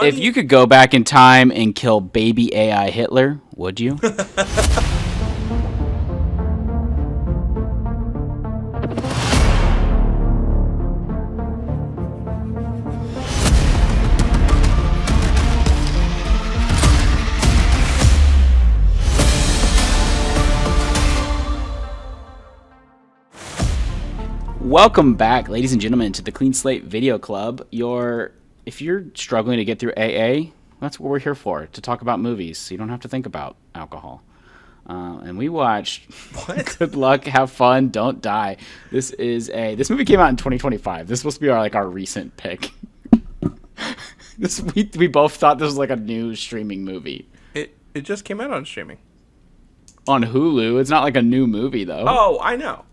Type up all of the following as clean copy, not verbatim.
If you could go back in time and kill baby AI Hitler, would you? Welcome back, ladies and gentlemen, to the Clean Slate Video Club. If you're struggling to get through AA, that's what we're here for, to talk about movies, so you don't have to think about alcohol. And we watched Good Luck, Have Fun, Don't Die. This movie came out in 2025. This is supposed to be our recent pick. We both thought this was like a new streaming movie. It just came out on streaming. On Hulu. It's not like a new movie, though. Oh, I know.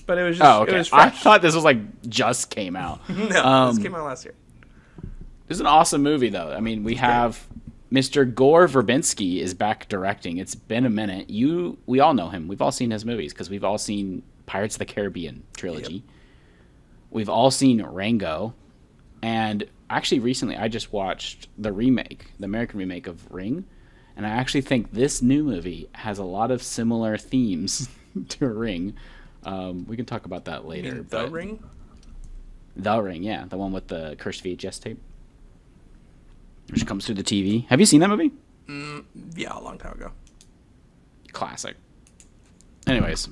But it was just, okay. It was fresh. I thought this was just came out. No, this came out last year. This is an awesome movie, though. I mean, we have Mr. Gore Verbinski is back directing. It's been a minute. We all know him. We've all seen his movies because we've all seen Pirates of the Caribbean trilogy. Yep. We've all seen Rango. And actually, recently, I just watched the American remake of Ring. And I actually think this new movie has a lot of similar themes to Ring. We can talk about that later. You mean The Ring? The Ring, yeah. The one with the cursed VHS tape. Which comes through the TV. Have you seen that movie? Yeah, a long time ago. Classic. Anyways,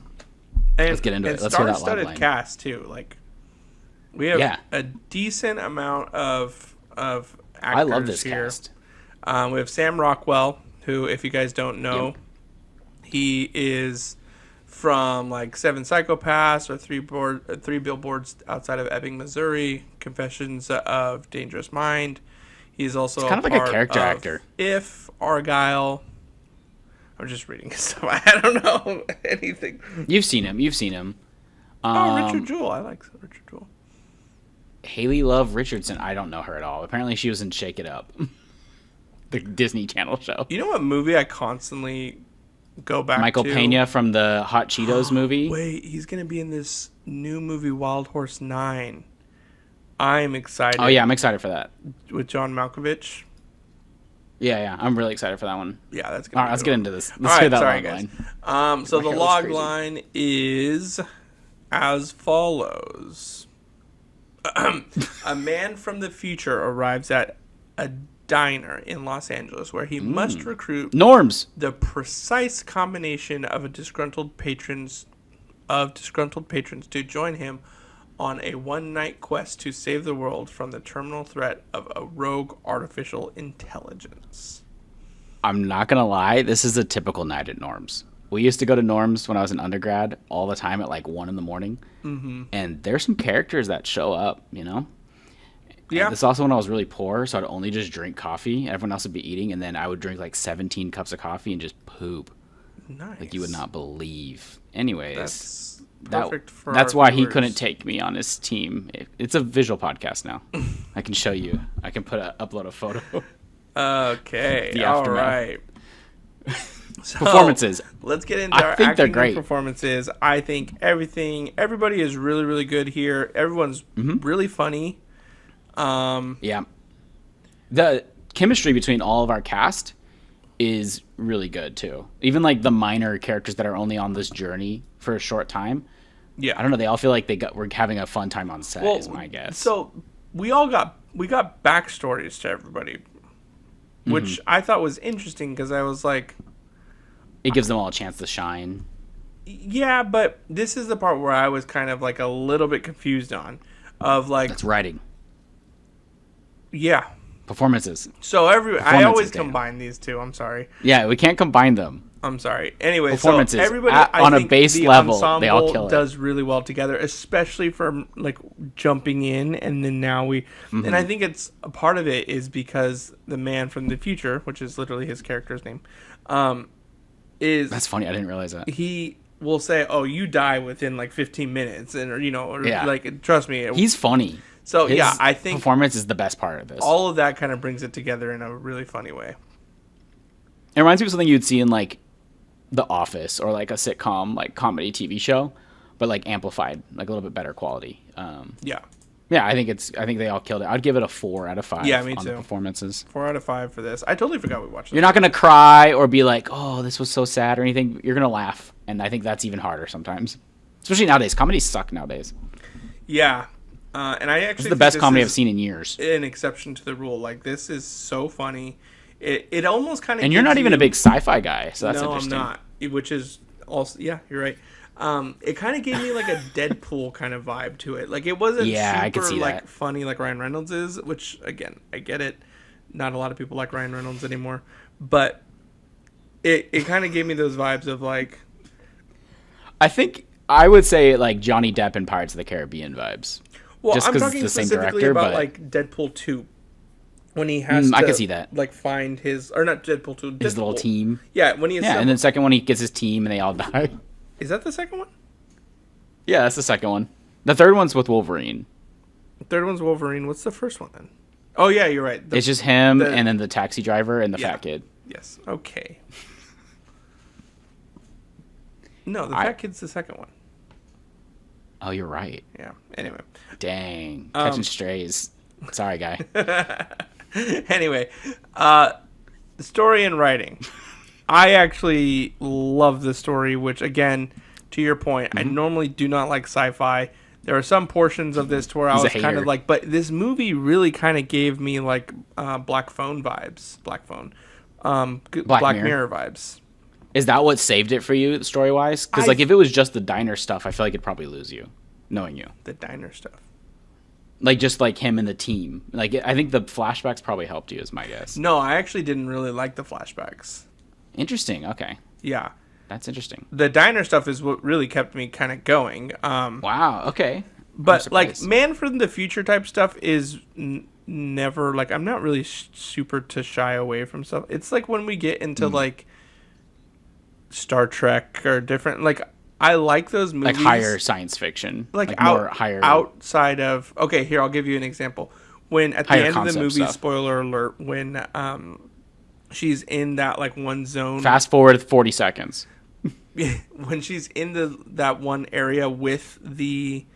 let's get into it. Let's hear that star-studded cast too. We have a decent amount of actors. I love this here. cast. We have Sam Rockwell, who, if you guys don't know, he is from Seven Psychopaths or Three Billboards Outside of Ebbing, Missouri, Confessions of Dangerous Mind. He's also kind of like a character actor. If Argyle. I'm just reading his stuff. I don't know anything. You've seen him. Richard Jewell. I like Richard Jewell. Haley Love Richardson. I don't know her at all. Apparently she was in Shake It Up. The Disney Channel show. You know what movie I constantly go back Michael to? Pena from the Hot Cheetos movie. Wait, he's going to be in this new movie, Wild Horse 9. I'm excited. Oh, yeah, I'm excited for that. With John Malkovich. Yeah, I'm really excited for that one. Yeah, that's good. All right, let's get into this. Let's hear that log line. So the log line is as follows. A man from the future arrives at a diner in Los Angeles where he must recruit Norms, the precise combination of disgruntled patrons to join him on a one-night quest to save the world from the terminal threat of a rogue artificial intelligence. I'm not gonna lie, this is a typical night at Norms. We used to go to Norms when I was an undergrad all the time at 1 in the morning, and there's some characters that show up, Yeah. And this is also when I was really poor, so I'd only just drink coffee. Everyone else would be eating, and then I would drink 17 cups of coffee and just poop. Nice. You would not believe. Anyways, that's perfect for that's our why viewers. he couldn't take me on his team. It's a visual podcast now. I can show you. I can upload a photo. Okay. All right. So, performances. Let's get into our acting and performances. I think everybody is really, really good here. Everyone's really funny. Yeah. The chemistry between all of our cast is really good too. Even the minor characters that are only on this journey for a short time. Yeah. I don't know. They all feel like we're having a fun time on set. Is my guess. So we got backstories to everybody, which I thought was interesting because I was like, it gives them all a chance to shine. Yeah, but this is the part where I was kind of a little bit confused on, that's writing. Yeah. Performances. So I always combine these two. I'm sorry. Yeah, we can't combine them. I'm sorry. Anyway, performances. So everybody on a base level, they all kill it. Does really well together, especially for jumping in, and then now and I think it's a part of it is because the man from the future, which is literally his character's name, is that's funny. I didn't realize that. He will say, "Oh, you die within 15 minutes," and trust me, he's funny. So I think performance is the best part of this. All of that kind of brings it together in a really funny way. It reminds me of something you'd see in The Office or a sitcom comedy TV show, but amplified, a little bit better quality. Yeah, I think they all killed it. I'd give it a 4 out of 5. Yeah, me on too. The performances. 4 out of 5 for this. I totally forgot we watched it. You're not gonna cry or be like, "Oh, this was so sad" or anything. You're gonna laugh, and I think that's even harder sometimes, especially nowadays. Comedies suck nowadays. Yeah, and I actually This is the best comedy I've seen in years. An exception to the rule. Like, this is so funny. It almost kind of. And you're not even a big sci-fi guy, so that's interesting. No, I'm not. Which is also, yeah, you're right. It kind of gave me like a Deadpool kind of vibe to it. Like, it wasn't I could super see like that. funny like Ryan Reynolds is, which again, I get it. Not a lot of people like Ryan Reynolds anymore, but it kind of gave me those vibes of like. I think I would say like Johnny Depp in Pirates of the Caribbean vibes. Well, just I'm 'cause talking it's the same specifically director, about but like Deadpool 2. When he has to, I can see that. Like, find his, or not Deadpool 2, his little team. Yeah, when he Yeah, and then second one he gets his team and they all die. Is that the second one? Yeah, that's the second one. The third one's with Wolverine. The third one's Wolverine. What's the first one then? Oh yeah, you're right. It's just him and then the taxi driver and the fat kid. Yes. Okay. No, the fat kid's the second one. Oh, you're right. Yeah. Anyway. Dang. Catching strays. Sorry, guy. Anyway, the story and writing. I actually love the story, which again, to your point, I normally do not like sci-fi. There are some portions of this to where I was kind of like, but this movie really kind of gave me like Black Phone vibes. Black Mirror vibes. Is that what saved it for you, story-wise? Because like if it was just the diner stuff, I feel like it'd probably lose you, knowing you. The diner stuff. Like just like him and the team. Like I think the flashbacks probably helped you, is my guess. No, I actually didn't really like the flashbacks. Interesting. Okay. Yeah. That's interesting. The diner stuff is what really kept me kind of going. Wow. Okay. But like Man from the Future type stuff is never like, I'm not really super to shy away from stuff. It's like when we get into like Star Trek or different, like I like those movies. Like higher science fiction. Like more higher. Outside of, okay, here, I'll give you an example. When at the end of the movie, stuff. Spoiler alert, when she's in that like one zone. Fast forward 40 seconds. When she's in that one area with the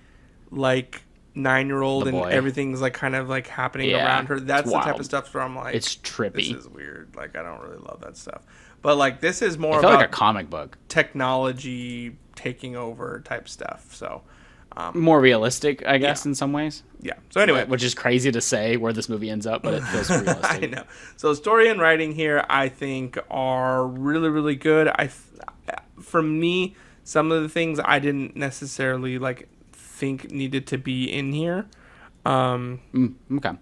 like 9-year-old and everything's like kind of like happening around her. That's the type of stuff where I'm like, it's trippy. This is weird. Like, I don't really love that stuff. But like, this is more about like a comic book, technology taking over type stuff. So more realistic, I guess, in some ways. Yeah. So anyway, which is crazy to say where this movie ends up, but it feels realistic. I know. So story and writing here, I think, are really, really good. For me, some of the things I didn't necessarily like think needed to be in here. Okay.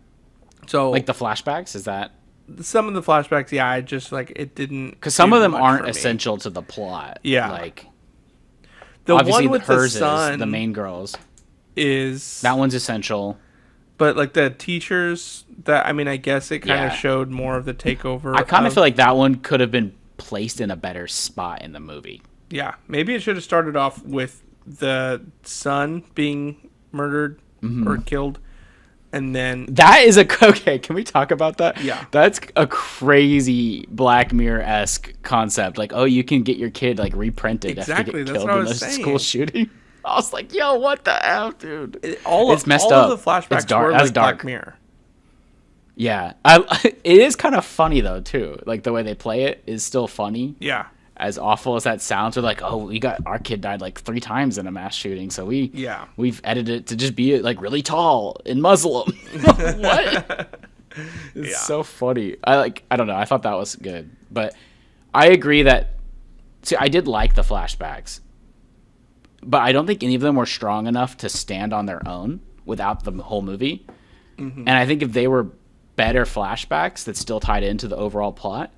So like the flashbacks, is that some of the flashbacks? Yeah, I just like it didn't, because some of them aren't essential to the plot. Yeah, like the obviously one with hers the son, is the main girls. Is that one's essential? But like the teachers, that, I mean, I guess it kind of showed more of the takeover. I kind of feel like that one could have been placed in a better spot in the movie. Yeah, maybe it should have started off with the son being murdered or killed, and then that is okay. Can we talk about that? Yeah, that's a crazy Black Mirror-esque concept. Like, oh, you can get your kid like reprinted after you get killed in a school shooting. I was like, yo, what the F, dude? It's messed up. All of the flashbacks it's dark. were like dark. Black Mirror. Yeah, it is kind of funny though too. Like the way they play it is still funny. Yeah. As awful as that sounds, we're like, oh, our kid died like 3 times in a mass shooting, so we've edited it to just be like really tall and Muslim. What? It's so funny. I don't know. I thought that was good, but I agree that. See, I did like the flashbacks, but I don't think any of them were strong enough to stand on their own without the whole movie. And I think if they were better flashbacks that still tied into the overall plot,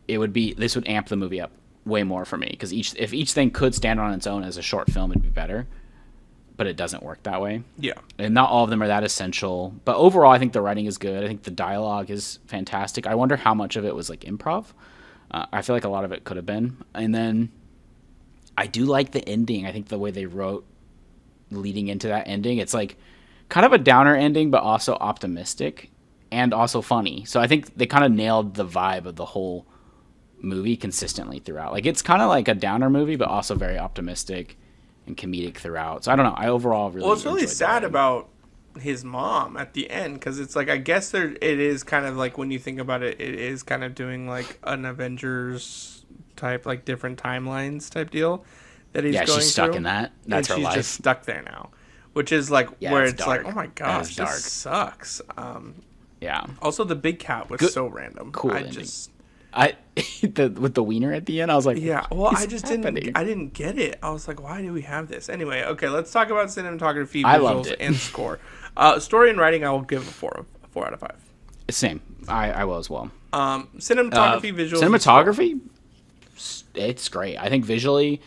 this would amp the movie up way more for me, because if each thing could stand on its own as a short film, it'd be better, but it doesn't work that way. Yeah. And not all of them are that essential, but overall I think the writing is good. I think the dialogue is fantastic. I wonder how much of it was like improv. I feel like a lot of it could have been. And then I do like the ending. I think the way they wrote leading into that ending, it's like kind of a downer ending, but also optimistic and also funny. So I think they kind of nailed the vibe of the whole movie consistently throughout. Like, it's kind of like a downer movie, but also very optimistic and comedic throughout. So I don't know. I overall really what's really sad about his mom at the end, because it's like, I guess it is kind of like, when you think about it, it is kind of doing like an Avengers type, like different timelines type deal that he's going she's stuck through. in that. That's and her she's life. just stuck there now, which is like where it's dark. like, oh my gosh, this sucks. Yeah. Also, the big cat was so random. Cool I ending. just with the wiener at the end, I was like, yeah. Well, I just happening? I didn't get it. I was like, why do we have this anyway? Okay, let's talk about cinematography, I loved visuals, it. and score. Story and writing, I will give a 4 out of 5. Same. I will as well. Cinematography, visuals, cinematography, it's great. I think visually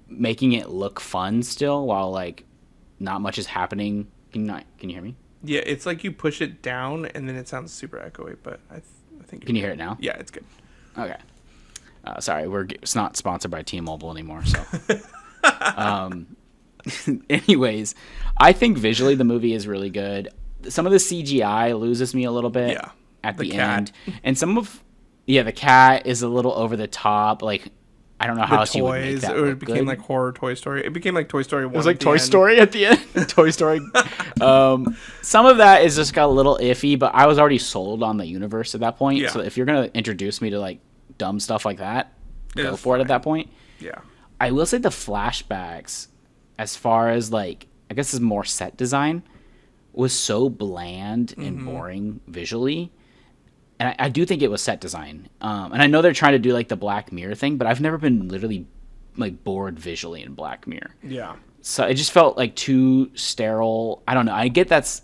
making it look fun still, while like not much is happening. Can you hear me? Yeah, it's like you push it down and then it sounds super echoey, but I think. Can you hear it now? Yeah, it's good. Okay. Sorry, it's not sponsored by T-Mobile anymore. So, anyways, I think visually the movie is really good. Some of the CGI loses me a little bit at the end, and the cat is a little over the top. Like, I don't know how else you would make that. It became like horror Toy Story. It became like Toy Story 1. It was like Toy Story at the end. Toy Story. Some of that is just got a little iffy, but I was already sold on the universe at that point. Yeah. So if you're gonna introduce me to like dumb stuff like that, go for it at that point. Yeah. I will say the flashbacks, as far as like, I guess it's more set design, was so bland and boring visually. And I do think it was set design. And I know they're trying to do like the Black Mirror thing, but I've never been literally like bored visually in Black Mirror. Yeah. So it just felt like too sterile. I don't know. I guess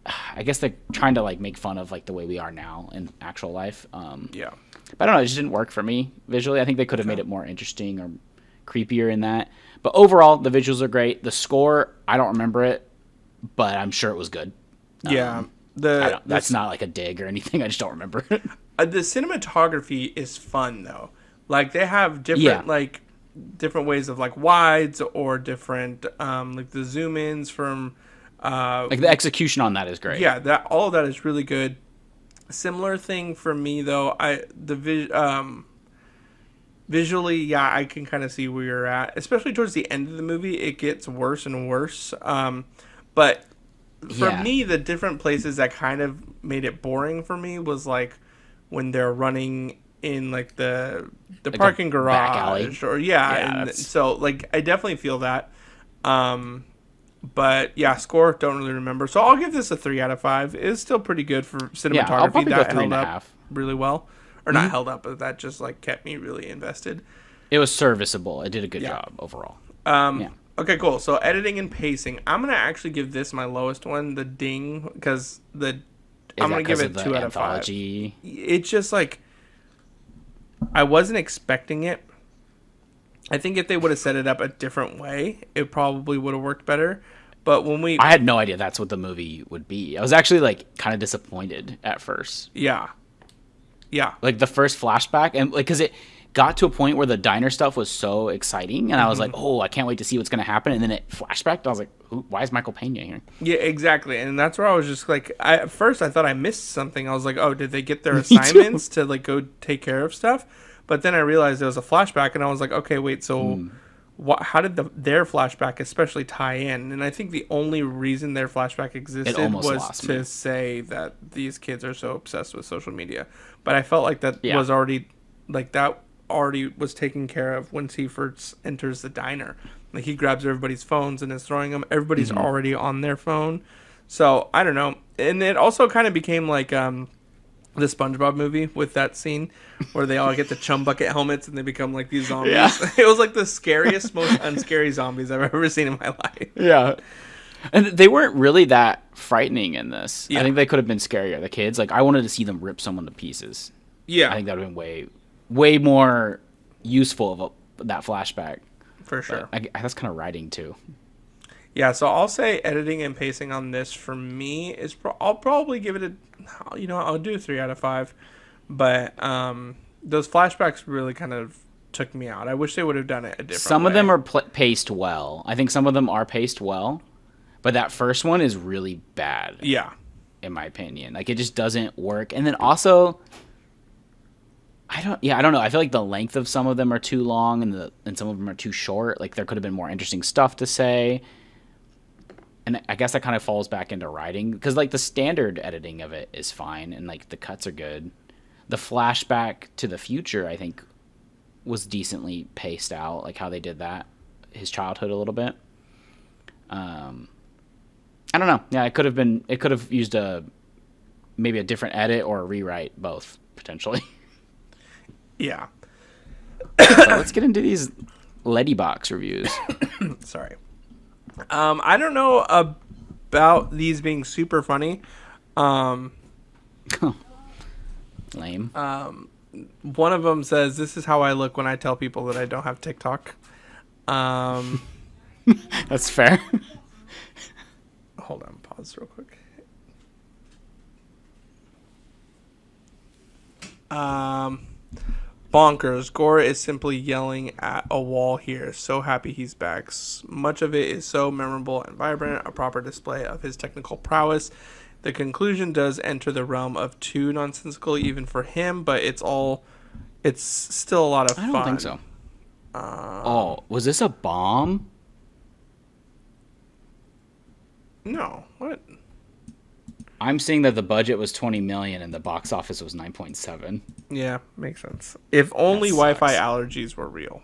they're trying to like make fun of like the way we are now in actual life. Yeah. But I don't know. It just didn't work for me visually. I think they could have made it more interesting or creepier in that. But overall, the visuals are great. The score, I don't remember it, but I'm sure it was good. Yeah. That's not like a dig or anything. I just don't remember it. The cinematography is fun though. Like they have different different ways of like wides or different like the zoom ins from like the execution on that is great. Yeah, all of that is really good. Similar thing for me though. Visually, I can kind of see where you're at. Especially towards the end of the movie, it gets worse and worse. But for me, the different places that kind of made it boring for me was like when they're running in like the like parking garage or so like I definitely feel that. But yeah, score don't really remember. So I'll give this a 3 out of 5. It's still pretty good for cinematography. That held up really well, or not held up, but that just like kept me really invested. It was serviceable. It did a good job overall. Okay, cool. So editing and pacing, I'm gonna actually give this my lowest one, the ding, because I'm gonna give it 2 out of 5. It's just like I wasn't expecting it. I think if they would have set it up a different way, it probably would have worked better. But I had no idea that's what the movie would be. I was actually like kind of disappointed at first. Yeah. Like the first flashback, and like because it got to a point where the diner stuff was so exciting, and I was like, oh, I can't wait to see what's gonna happen. And then it flashbacked. I was like, why is Michael Pena here? Yeah, exactly. And that's where I was just like, at first I thought I missed something. I was like, oh, did they get their assignments to like go take care of stuff? But then I realized there was a flashback, and I was like, okay, wait, so how did their flashback especially tie in? And I think the only reason their flashback existed was to say that these kids are so obsessed with social media. But I felt like that was already, like that already was taken care of once he first enters the diner. Like he grabs everybody's phones and is throwing them. Everybody's already on their phone. So I don't know. And it also kind of became like the SpongeBob movie with that scene where they all get the chum bucket helmets and they become like these zombies. Yeah. It was like the scariest, most unscary zombies I've ever seen in my life. Yeah. And they weren't really that frightening in this. Yeah. I think they could have been scarier. The kids, like I wanted to see them rip someone to pieces. Yeah. I think that would have been way more useful of that flashback. For sure. That's kind of writing too. Yeah, so I'll say editing and pacing on this for me is I'll probably give it I'll do a 3 out of 5. But those flashbacks really kind of took me out. I wish they would have done it a different way. Some of them are paced well. I think some of them are paced well. But that first one is really bad. Yeah. In my opinion. Like, it just doesn't work. And then also, I don't know. I feel like the length of some of them are too long and some of them are too short. Like, there could have been more interesting stuff to say. and I guess that kind of falls back into writing because like the standard editing of it is fine and like the cuts are good. The flashback to the future, I think, was decently paced out, like how they did that, his childhood a little bit. I don't know. Yeah, it could have used maybe a different edit or a rewrite, both potentially. Yeah. So let's get into these Letterboxd reviews. Sorry. I don't know about these being super funny. Lame. One of them says, "This is how I look when I tell people that I don't have TikTok." That's fair. Hold on, pause real quick. Bonkers. Gore is simply yelling at a wall here. So happy he's back. Much of it is so memorable and vibrant, a proper display of his technical prowess. The conclusion does enter the realm of too nonsensical even for him, but it's still a lot of fun. I don't think so. Was this a bomb? No. What? I'm seeing that the budget was 20 million and the box office was 9.7. Yeah, makes sense. If only Wi-Fi allergies were real.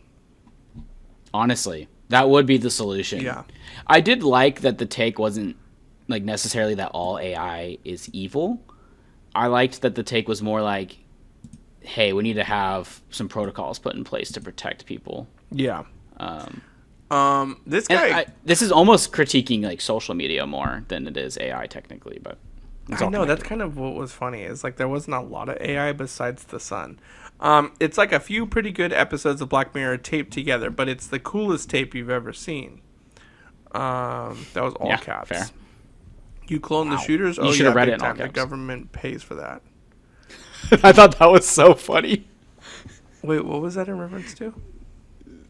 Honestly, that would be the solution. Yeah. I did like that the take wasn't like necessarily that all AI is evil. I liked that the take was more like, hey, we need to have some protocols put in place to protect people. Yeah. This guy. This is almost critiquing like social media more than it is AI technically, but I know that's kind of what was funny. Is like there wasn't a lot of AI besides the sun. It's like a few pretty good episodes of Black Mirror taped together, but it's the coolest tape you've ever seen. That was all caps. Fair. You clone the shooters? You should have read it in all The caps. government pays for that. I thought that was so funny. Wait, what was that in reference to?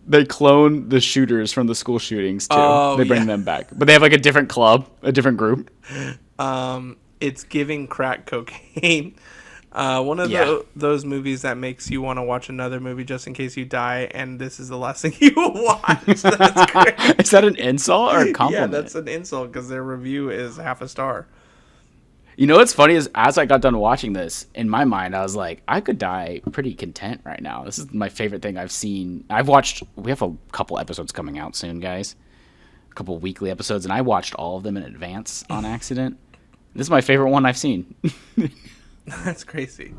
They clone the shooters from the school shootings too. Oh, they bring them back, but they have like a different club, a different group. It's giving crack cocaine. One of those movies that makes you want to watch another movie just in case you die, and this is the last thing you watch. That's great. Is that an insult or a compliment? Yeah, that's an insult because their review is half a star. You know what's funny is as I got done watching this, in my mind, I was like, I could die pretty content right now. This is my favorite thing I've seen. We have a couple episodes coming out soon, guys. A couple weekly episodes, and I watched all of them in advance on accident. This is my favorite one I've seen. That's crazy.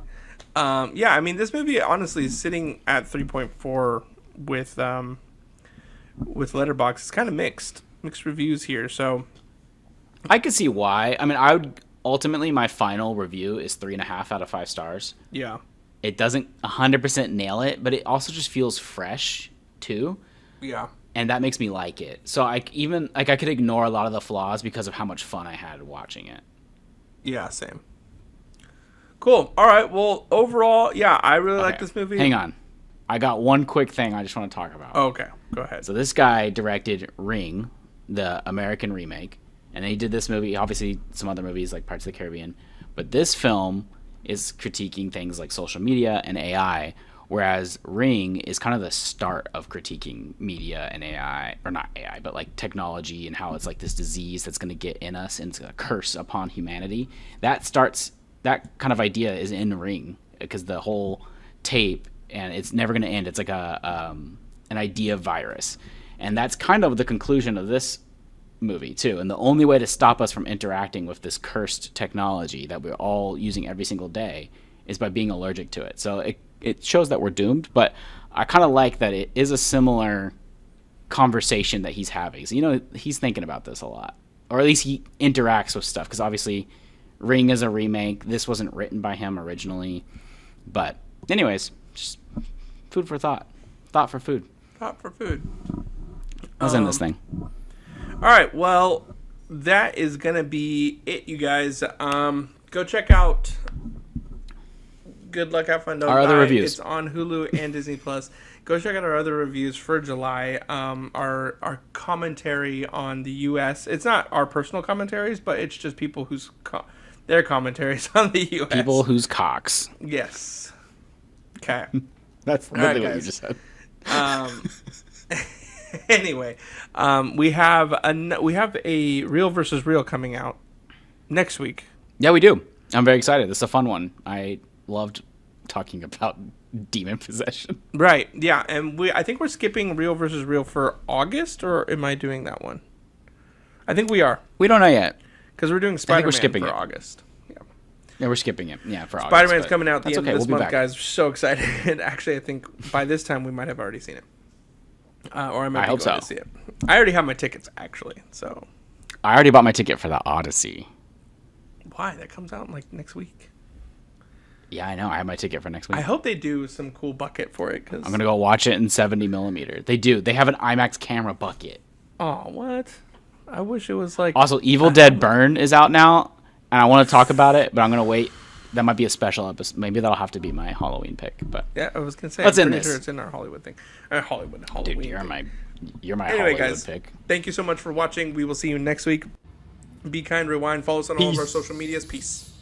Yeah, I mean, this movie honestly is sitting at 3.4 with Letterboxd. It's kind of mixed reviews here. So I could see why. I mean, ultimately my final review is 3.5 out of 5 stars. Yeah, it doesn't 100% nail it, but it also just feels fresh too. Yeah, and that makes me like it. So I could ignore a lot of the flaws because of how much fun I had watching it. Yeah, same. Cool. All right. Well, overall, yeah, I really like this movie. Hang on. I got one quick thing I just want to talk about. Oh, okay. Go ahead. So this guy directed Ring, the American remake, and he did this movie, obviously some other movies like Pirates of the Caribbean, but this film is critiquing things like social media and AI, whereas Ring is kind of the start of critiquing media and AI, or not AI, but like technology and how it's like this disease that's going to get in us and it's a curse upon humanity. That kind of idea is in Ring because the whole tape, and it's never going to end. It's like an idea virus. And that's kind of the conclusion of this movie too. And the only way to stop us from interacting with this cursed technology that we're all using every single day is by being allergic to it. So it shows that we're doomed, but I kind of like that it is a similar conversation that he's having. So, he's thinking about this a lot, or at least he interacts with stuff, because obviously Ring is a remake. This wasn't written by him originally. But anyways, just food for thought. Thought for food. Thought for food. Let's end this thing. All right. Well, that is going to be it, you guys. Go check out Good Luck, Have Fun, Don't Our Die. other reviews. It's on Hulu and Disney Plus. Go check out our other reviews for July. Our commentary on the U.S. It's not our personal commentaries, but it's just people whose their commentaries on the U.S. People whose cocks. Yes. Okay. That's literally what you just said. Anyway, we have a real versus real coming out next week. Yeah, we do. I'm very excited. This is a fun one. I loved talking about demon possession. Right. Yeah, and I think we're skipping real versus real for August, or am I doing that one? I think we are. We don't know yet. Because we're doing Spider-Man we're skipping for it. August. Yeah, we're skipping it. Yeah, for August. Spider-Man's coming out the end of this we'll month, guys. We're so excited. Actually, I think by this time we might have already seen it. Or I might be going to see it. I already have my tickets, actually. So I already bought my ticket for the Odyssey. Why? That comes out like next week. Yeah, I know. I have my ticket for next week. I hope they do some cool bucket for it. Cause... I'm going to go watch it in 70 millimeter. They do. They have an IMAX camera bucket. Oh, what? I wish it was like... Also, Evil Dead Burn is out now, and I want to talk about it, but I'm going to wait. That might be a special episode. Maybe that'll have to be my Halloween pick. But yeah, I was going to say, what's I'm in pretty this? sure it's in our Hollywood thing. Halloween. Dude, you're my anyway, Hollywood guys, pick. Thank you so much for watching. We will see you next week. Be kind, rewind, follow us on all of our social medias. Peace.